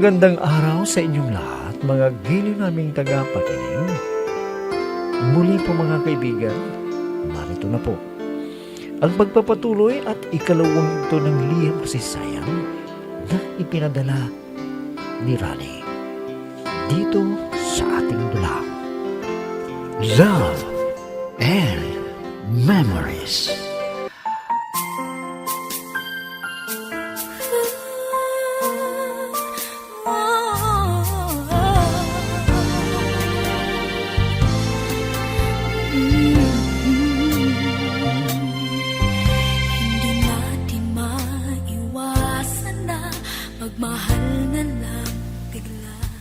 Magandang araw sa inyong lahat, mga giliw naming tagapakinig. Muli po mga kaibigan, narito na po ang pagpapatuloy at ikalawang ito ng liham kasaysayan na ipinadala ni Rani dito sa ating dulang. Love and Memories.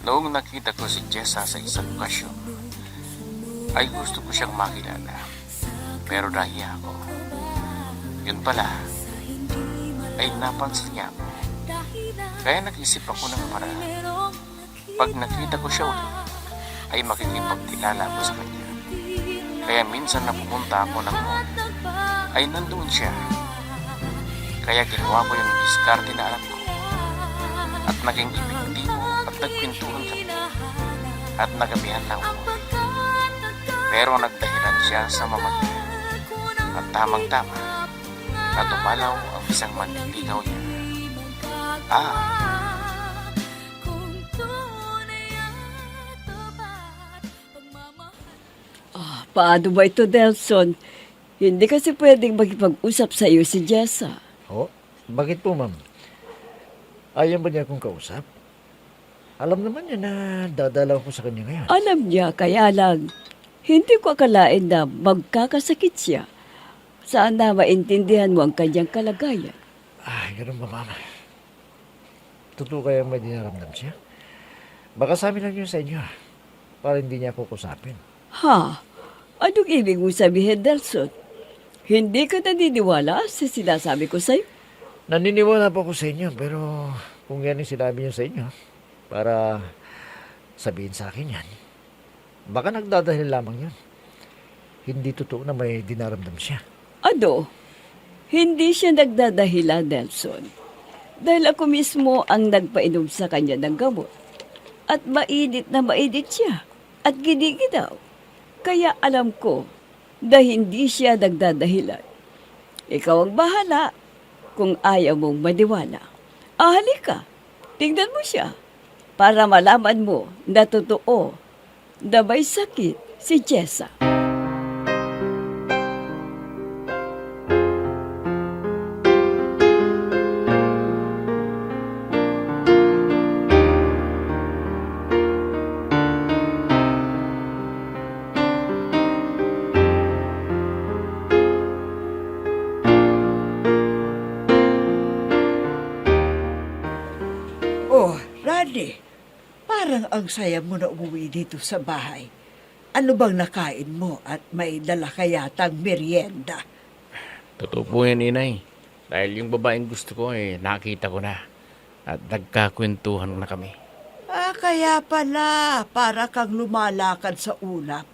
Noong nakita ko si Jessa sa isang okasyon, ay gusto ko siyang makilala. Pero nahiya ako. Yun pala, ay napansin niya ako. Kaya nag-isip ako ng paraan. Pag nakita ko siya ulit, ay makikipagkilala ako sa kanya. Kaya minsan na pupunta ako ng mall, ay nandoon siya. Kaya ginawa ko yung diskarte na alam ko. At naging epektibo at nagkwentuhan kami. At nagabihan na ako. Pero nagdahilan siya sa mamagyan. At tamang-tama, natupalaw ang isang manliligaw niya. Paano ba ito, Delson? Hindi kasi pwedeng makipag-usap sa iyo si Jessa. Oh, bakit po ma'am? Ayaw ba niya akong kausap? Alam naman niya na dadalaw ko sa kanya ngayon. Alam niya, kaya lang, hindi ko akalain na magkakasakit siya. Saan na maintindihan mo ang kanyang kalagayan? Ay, ganun ba mama? Totoo kaya may dinaramdam siya? Baka sabi lang yun sa inyo, para hindi niya ako kusapin. Ha? Anong ibig mong sabihin, Delson? Hindi ka naniniwala sa sinasabi ko sa'yo? Naniniwala po ako sa inyo, pero kung yan yung sinabi niyo sa inyo, para sabihin sa akin yan, baka nagdadahil lamang yun. Hindi totoo na may dinaramdam siya. Ano? Hindi siya nagdadahilan, Nelson. Dahil ako mismo ang nagpainom sa kanya ng gamot. At mainit na mainit siya. At ginigidaw. Kaya alam ko na hindi siya nagdadahilan. Ikaw ang bahala kung ayaw mong maniwala. Halika. Tingnan mo siya. Para malaman mo na totoo na may sakit si Jessa. Oh, Randy, parang ang saya mo na umuwi dito sa bahay. Ano bang nakain mo at may dala ka yatang merienda? Totoo po yan, inay. Dahil yung babaeng gusto ko, nakita ko na. At nagkakwentuhan na kami. Kaya pala, para kang lumalakad sa ulap.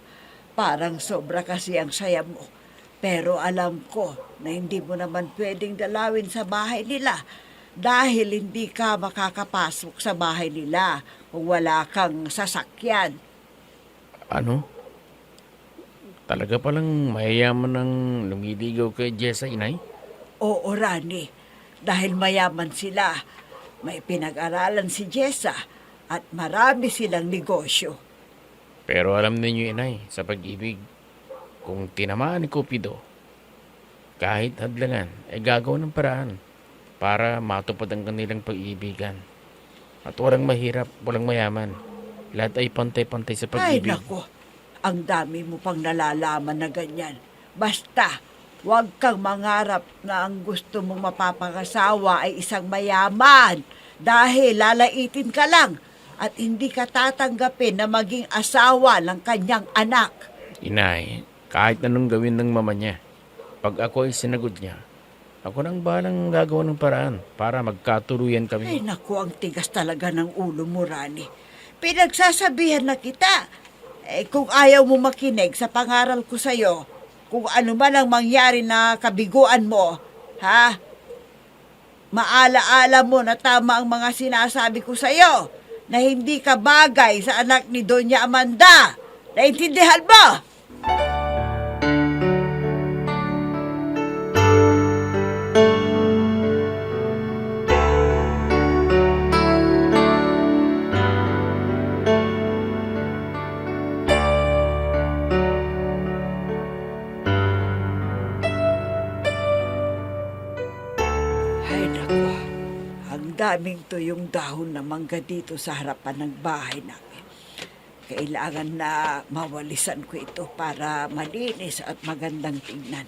Parang sobra kasi ang saya mo. Pero alam ko na hindi mo naman pwedeng dalawin sa bahay nila dahil hindi ka makakapasok sa bahay nila kung wala kang sasakyan. Ano? Talaga palang mayayaman ng lumiligaw kay Jessa, inay? Oo, Rani. Dahil mayaman sila. May pinag-aralan si Jessa at marami silang negosyo. Pero alam ninyo, inay, sa pag-ibig, kung tinamaan ni Cupido, kahit hadlangan, ay gagawa ng paraan para matupad ang kanilang pag-iibigan. At walang mahirap, walang mayaman. Lahat ay pantay-pantay sa Ay, pag-ibig. nako. Ang dami mo pang nalalaman na ganyan. Basta, huwag kang mangarap na ang gusto mong mapapakasawa ay isang mayaman dahil lalaitin ka lang at hindi ka tatanggapin na maging asawa ng kanyang anak. Inay, kahit anong gawin ng mama niya, pag ako ay sinagot niya, ako nang balang gagawa ng paraan para magkatuluyan Ay, kami. naku, ang tigas talaga ng ulo mo, Rani. Pinagsasabihan na kita. Kung ayaw mo makinig sa pangaral ko sa'yo, kung ano man ang mangyari na kabiguan mo, ha? Maala-ala mo na tama ang mga sinasabi ko sa'yo. na hindi ka bagay sa anak ni Doña Amanda. Naintindihan mo? Ay, naku. Ang daming tuyong dahon na mangga dito sa harapan ng bahay namin. Kailangan na mawalisan ko ito para malinis at magandang tingnan.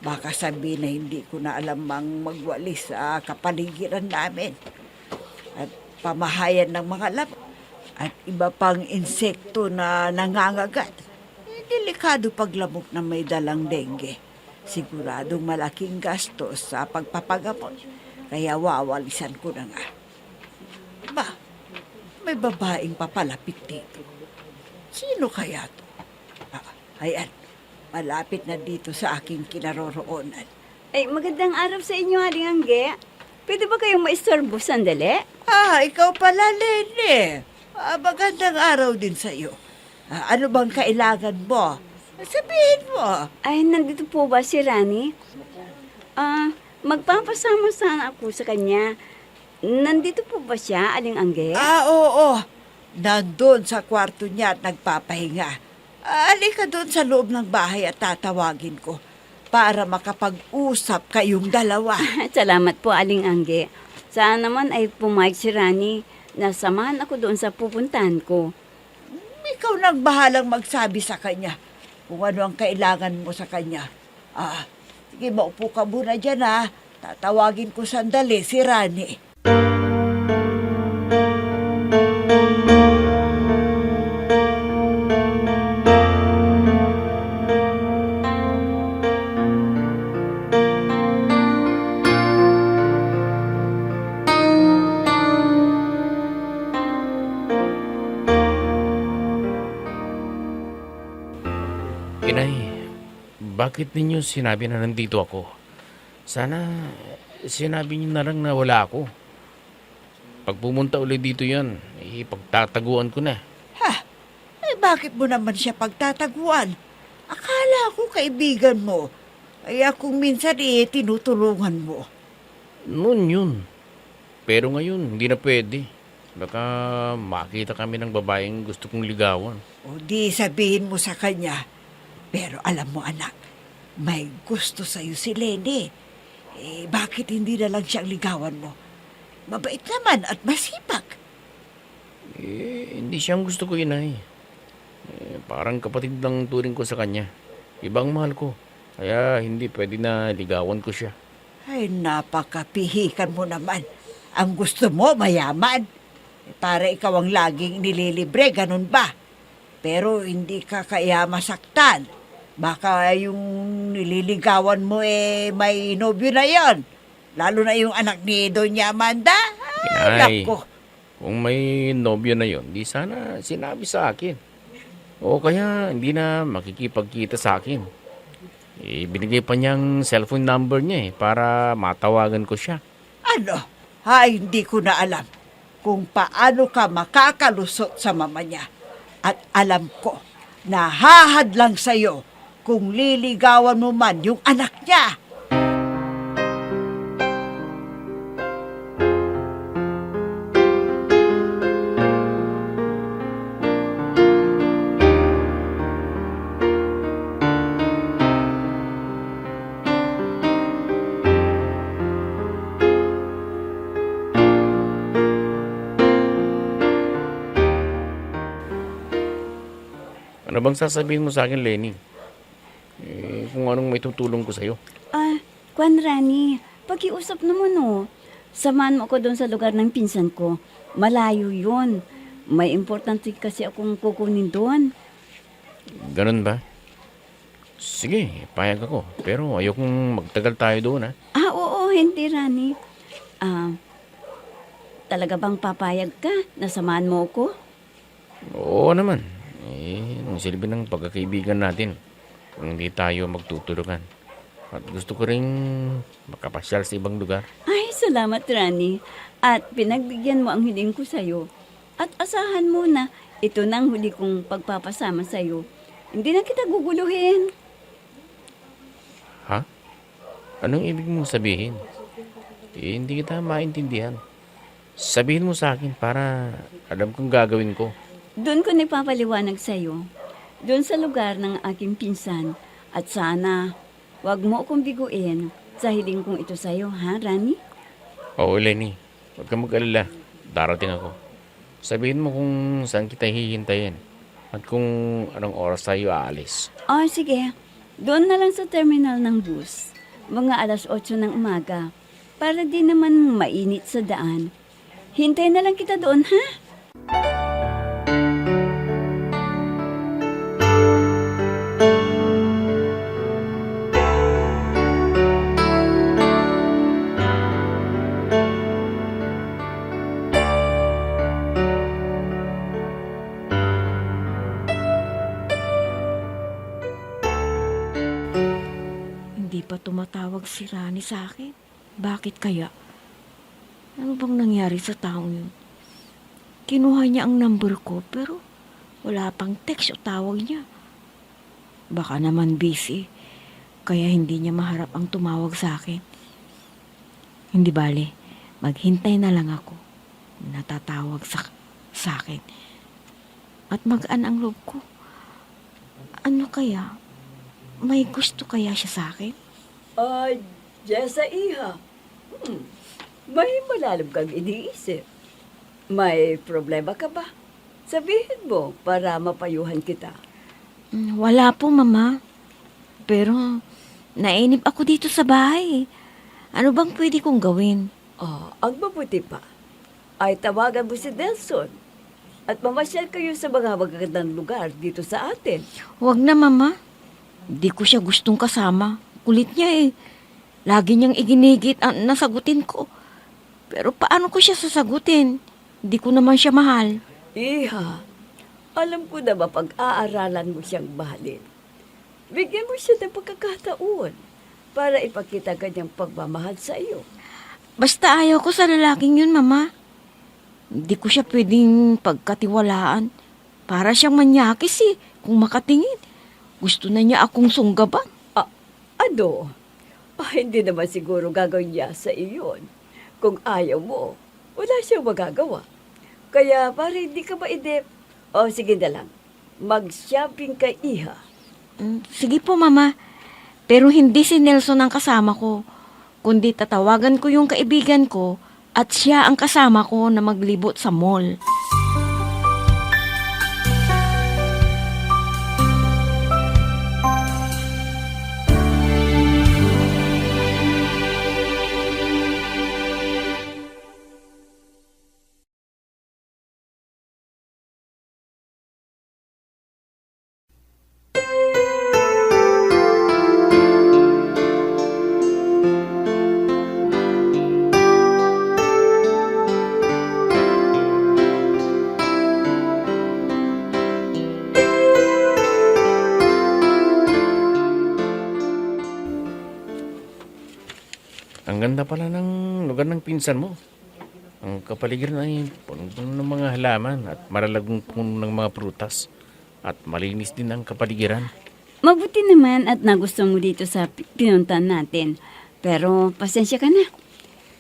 Baka sabihin na hindi ko na alam mang magwalis sa kapaligiran namin. At pamahayan ng mga lamok at iba pang insekto na nangangagat. Delikado paglamok na may dalang dengue. Siguradong malaking gastos sa pagpapagamot. Kaya wawalisan ko na nga. Ba, may babaeng papalapit dito. Sino kaya to? Ayan, malapit na dito sa aking kinaroroonan. Ay, magandang araw sa inyo, Aling Angge. Pwede ba kayong maistorbo sandali? Ikaw pala, Lene. Magandang araw din sa'yo. Ano bang kailangan mo? Sabihin mo. Ay, nandito po ba si Rani? Magpapasama sana ako sa kanya. Nandito po ba siya, Aling Angge? Oo. Nandun sa kwarto niya at nagpapahinga. Halika doon sa loob ng bahay at tatawagin ko para makapag-usap kayong dalawa. Salamat po, Aling Angge. Sana naman ay pumayag si Rani na samahan ako doon sa pupuntahan ko. Ikaw nang bahalang magsabi sa kanya kung ano ang kailangan mo sa kanya. Sige, maupo ka muna dyan Tatawagin ko sandali si Rani. Inay, bakit ninyo sinabi na nandito ako? Sana sinabi niyo na lang na wala ako. Pag pumunta ulit dito yan, pagtataguan ko na. Bakit mo naman siya pagtataguan? Akala ko kaibigan mo. Kaya kung minsan tinutulungan mo. Noon yun. Pero ngayon, hindi na pwede. Baka makita kami ng babaeng gusto kong ligawan. O di sabihin mo sa kanya. Pero alam mo anak, may gusto sa'yo si Lene. Bakit hindi na lang siyang ligawan mo? Mabait naman at masipag. Hindi siyang gusto ko, inay. Parang kapatid lang turing ko sa kanya. Ibang mahal ko. Kaya hindi pwede na ligawan ko siya. Ay, napakapihikan mo naman. Ang gusto mo, mayaman. Para ikaw ang laging nililibre, ganun ba? Pero hindi ka kaya masaktan. Baka yung nililigawan mo may nobyo na yon. Lalo na yung anak ni Doña Amanda. Ay, Nako. kung may nobyo na yon, di sana sinabi sa akin. O kaya hindi na makikipagkita sa akin. Binigay pa niyang cellphone number niya para matawagan ko siya. Ano? Hindi ko na alam kung paano ka makakalusot sa mama niya. At alam ko na hahadlang sa'yo kung liligawan mo man yung anak niya. Ano bang sasabihin mo sa akin, Lenny? Kung anong may tutulong ko sa'yo. Kwan Rani, pakiusap naman Samahan mo ako doon sa lugar ng pinsan ko. Malayo yun. May importante kasi akong kukunin doon. Ganun ba? Sige, payag ako. Pero ayokong magtagal tayo doon, Oo, hindi Rani. Talaga bang papayag ka na samahan mo ako? Oo naman. Ang silbi ng pagkakaibigan natin. Kung hindi tayo magtutulungan. At gusto ko rin makapasyal sa ibang lugar. Ay, salamat Rani. At pinagbigyan mo ang hiling ko sa'yo. At asahan mo na ito nang huli kong pagpapasama sa'yo. Hindi na kita guguluhin. Ha? Anong ibig mong sabihin? Hindi kita maintindihan. Sabihin mo sa akin para alam kong gagawin ko. Doon ko nipapaliwanag sa'yo. Doon sa lugar ng aking pinsan. At sana, wag mo akong biguin sa hiling kong ito sa'yo, ha, Rani? Oo, Lenny. Huwag kang mag-alala. Darating ako. Sabihin mo kung saan kita hihintayin at kung anong oras tayo aalis. Oh, sige. Doon na lang sa terminal ng bus. Mga 8:00 ng umaga. Para di naman mainit sa daan. Hintay na lang kita doon, ha? Hindi pa tumatawag si Rani sa akin. Bakit kaya? Ano bang nangyari sa taong yun? Kinuha niya ang number ko pero wala pang text o tawag niya. Baka naman busy, kaya hindi niya maharap ang tumawag sa akin. Hindi bale, maghintay na lang ako. Natatawag sa akin. At magaan ang loob ko. Ano kaya? May gusto kaya siya sa akin? Ay, Jessa Iha. May malalim kang iniisip. May problema ka ba? Sabihin mo para mapayuhan kita. Wala po, Mama. Pero, nainip ako dito sa bahay. Ano bang pwede kong gawin? Ang mabuti pa ay tawagan mo si Delson at mamasyal kayo sa mga magagandang lugar dito sa atin. Huwag na, Mama. Di ko siya gustong kasama. Kulit niya eh. Lagi niyang iginigit ang nasagutin ko. Pero paano ko siya sasagutin? Di ko naman siya mahal. Iha, alam ko na mapag-aaralan mo siyang mahalin. Bigyan mo siya ng pagkakataon para ipakita kanyang pagmamahal sa iyo. Basta ayaw ko sa lalaking yun, Mama. Di ko siya pwedeng pagkatiwalaan. Para siyang manyakis eh, kung makatingin. Gusto na niya akong sunggaban. Ano? Hindi naman siguro gagawin niya sa iyon. Kung ayaw mo, wala siyang magagawa. Kaya para hindi ka maidip, sige na lang, mag-shopping ka, Iha. Sige po, Mama. Pero hindi si Nelson ang kasama ko, kundi tatawagan ko yung kaibigan ko at siya ang kasama ko na maglibot sa mall. Ang ganda pala ng lugar ng pinsan mo. Ang kapaligiran ay puno ng mga halaman at malalagong puno ng mga prutas. At malinis din ang kapaligiran. Mabuti naman at nagustuhan mo dito sa pinuntahan natin. Pero pasensya ka na.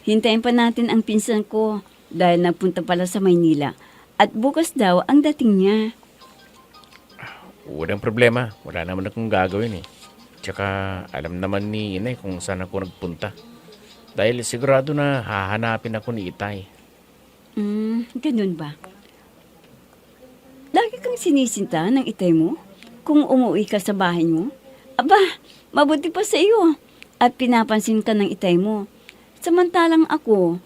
Hintayin pa natin ang pinsan ko dahil nagpunta pala sa Maynila. At bukas daw ang dating niya. Walang problema. Wala naman akong gagawin eh. Tsaka alam naman ni Inay kung saan ako nagpunta. Dahil sigurado na hahanapin ako ni Itay. Ganun ba? Lagi kang sinisinta ng itay mo kung umuwi ka sa bahay mo? Aba, mabuti pa sa iyo. At pinapansin ka ng itay mo. Samantalang ako,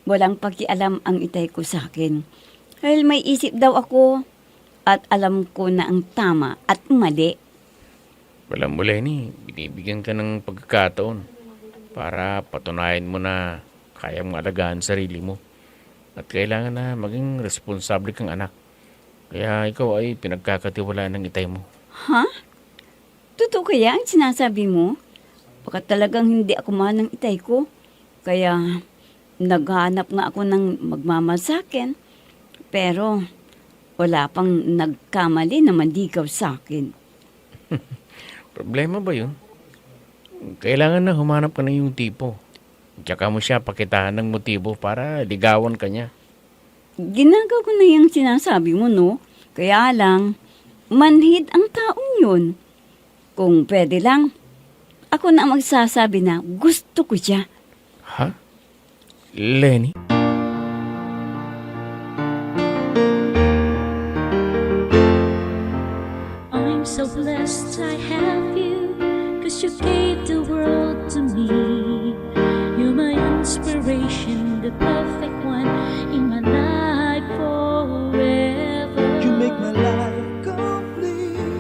walang pakialam ang itay ko sa akin. Dahil may isip daw ako at alam ko na ang tama at mali. Walang mula ni, binibigyan ka ng pagkakataon para patunayan mo na kaya mong alagaan sarili mo. At kailangan na maging responsable kang anak. Kaya ikaw ay pinagkakatiwalaan ng itay mo. Ha? Totoo kaya ang sinasabi mo? Baka talagang hindi ako mahal ng itay ko. Kaya naghahanap nga ako ng magmamahal sa akin. Pero wala pang nagkamali na mandigaw sa akin. Problema ba yun? Kailangan na humanap ka na yung tipo. Tsaka mo siya pakitaan ng motibo para ligawan ka niya. Ginagawa ko na yung sinasabi mo, no? Kaya lang, manhid ang taong yun. Kung pwede lang, ako na ang magsasabi na gusto ko siya. Ha? Lenny? I'm so blessed I have you, 'cause you gave the world to me. You're my inspiration, the perfect one in my life forever. You make my life complete.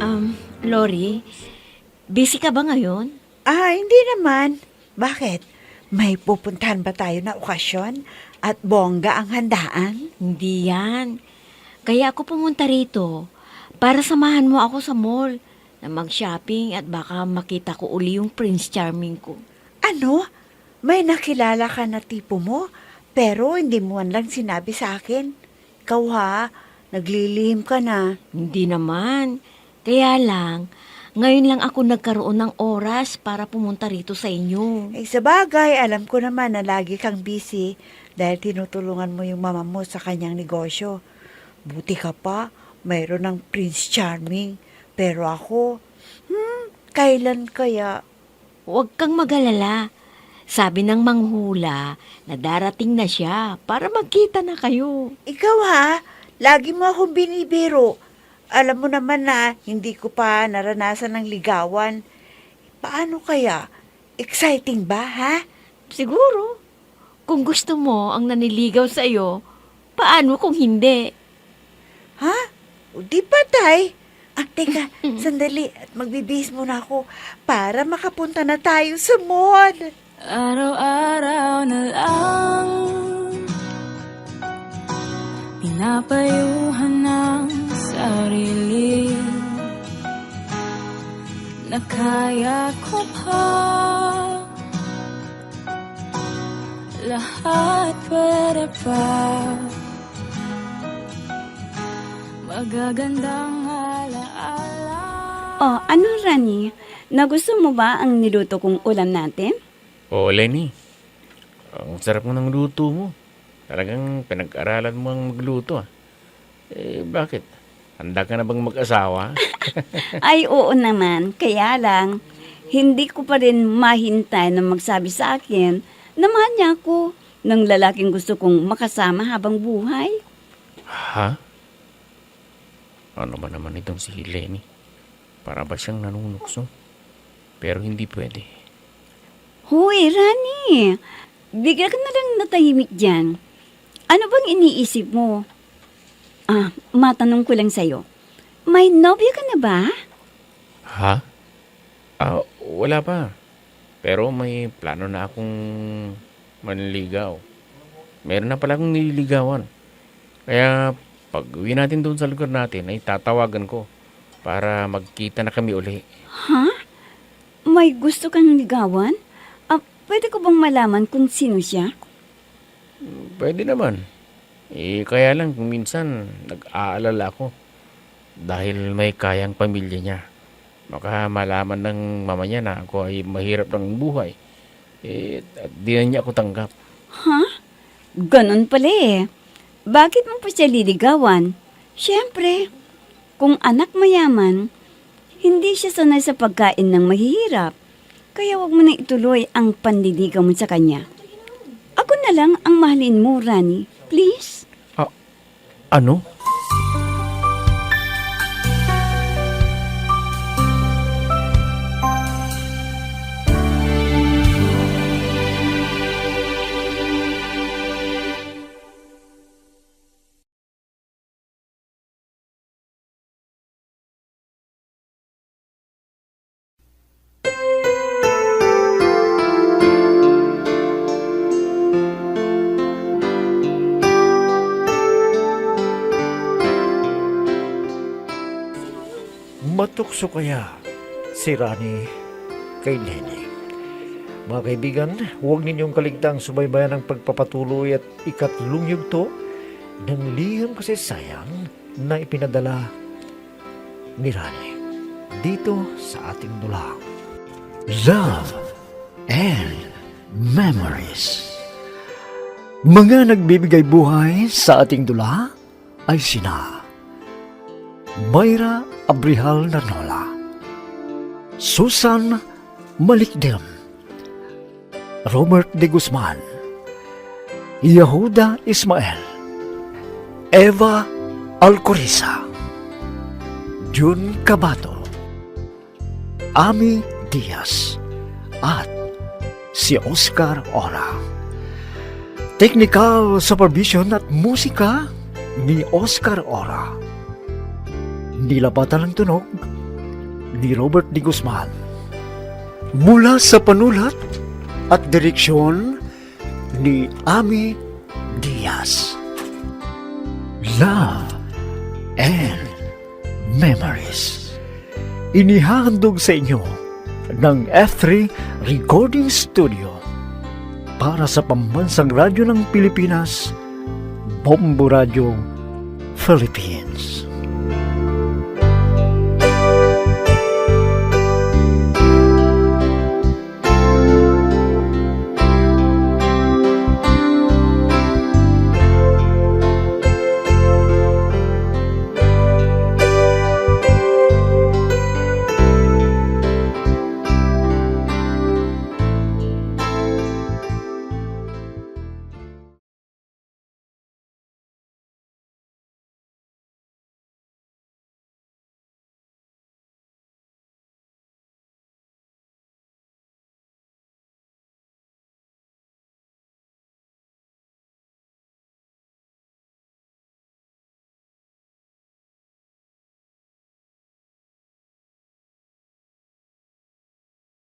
Lori, busy ka ba ngayon? Hindi naman. Bakit? May pupuntahan ba tayo na okasyon? At bongga ang handaan? Hindi yan. Kaya ako pumunta rito para samahan mo ako sa mall na mag-shopping at baka makita ko uli yung Prince Charming ko. Ano? May nakilala ka na tipo mo, pero hindi mo man lang sinabi sa akin. Ikaw ha, naglilihim ka na. Hindi naman. Kaya lang, ngayon lang ako nagkaroon ng oras para pumunta rito sa inyo. Sa bagay, alam ko naman na lagi kang busy dahil tinutulungan mo yung mama mo sa kanyang negosyo. Buti ka pa, mayroon ng Prince Charming. Pero ako, kailan kaya? Huwag kang mag-alala. Sabi ng manghula na darating na siya para magkita na kayo. Ikaw ha, lagi mo akong binibiro. Alam mo naman na hindi ko pa naranasan ng ligawan. Paano kaya? Exciting ba, ha? Siguro, kung gusto mo ang naniligaw sa iyo, paano kung hindi? Ha? O di patay. Teka, sandali at magbibihis muna ako para makapunta na tayo sa mall. Araw-araw na lang pinapayuhan ng sarili na kaya ko pa lahat, pwede pa magagandang alaala. Ano, Rani? Nagusto mo ba ang niluto kong ulam natin? Oo, Lenny. Ang sarap mo ng luto mo. Talagang pinag-aralan mo ang magluto. Bakit? Handa ka na bang mag-asawa? Ay, oo naman. Kaya lang, hindi ko pa rin mahintay na magsabi sa akin na mahal niya ako ng lalaking gusto kong makasama habang buhay. Ha? Ano ba naman itong si Lenny? Para ba siyang nanunukso? Pero hindi pwede. Hoy, Rani! Bigla ka na lang natahimik dyan. Ano bang iniisip mo? Matanong ko lang sa'yo. May nobyo ka na ba? Ha? Wala pa. Pero may plano na akong manligaw. Meron na pala akong nililigawan. Kaya pag uwi natin doon sa lugar natin, ay tatawagan ko para magkita na kami uli. Ha? May gusto kang ligawan? Pwede ko bang malaman kung sino siya? Pwede naman. Kaya lang kung minsan nag-aalala ako dahil may kayang pamilya niya. Baka malaman ng mama niya na ako ay mahirap ng buhay. At di na niya ako tanggap. Ha? Ganon pala eh. Bakit mo pa siya liligawan? Siyempre, kung anak mayaman, hindi siya sanay sa pagkain ng mahihirap. Kaya wag mo na ituloy ang panliligaw mo sa kanya. Ako na lang ang mahalin mo, Rani. Please? Ano? Matukso kaya si Rani kay Lenny. Mga kaibigan, huwag ninyong kaligtang subaybayan ang pagpapatuloy at ikatlong yugto ng liham kasi sayang na ipinadala ni Rani dito sa ating dulang. Love and Memories. Mga nagbibigay buhay sa ating dula ay sina Mayra Abrihal Narnola, Susan Malikdem, Robert de Guzman, Yehuda Ismael, Eva Alcoriza, Jun Cabato, Ami Diaz, at si Oscar Ora. Technical supervision at musika ni Oscar Ora. Nilapatan ng tunog ni Robert de Guzman. Mula sa panulat at direksyon ni Ami Diaz. Love and Memories. Inihahandog sa inyo ng F3 Recording Studio para sa Pambansang Radyo ng Pilipinas, Bombo Radio Philippines.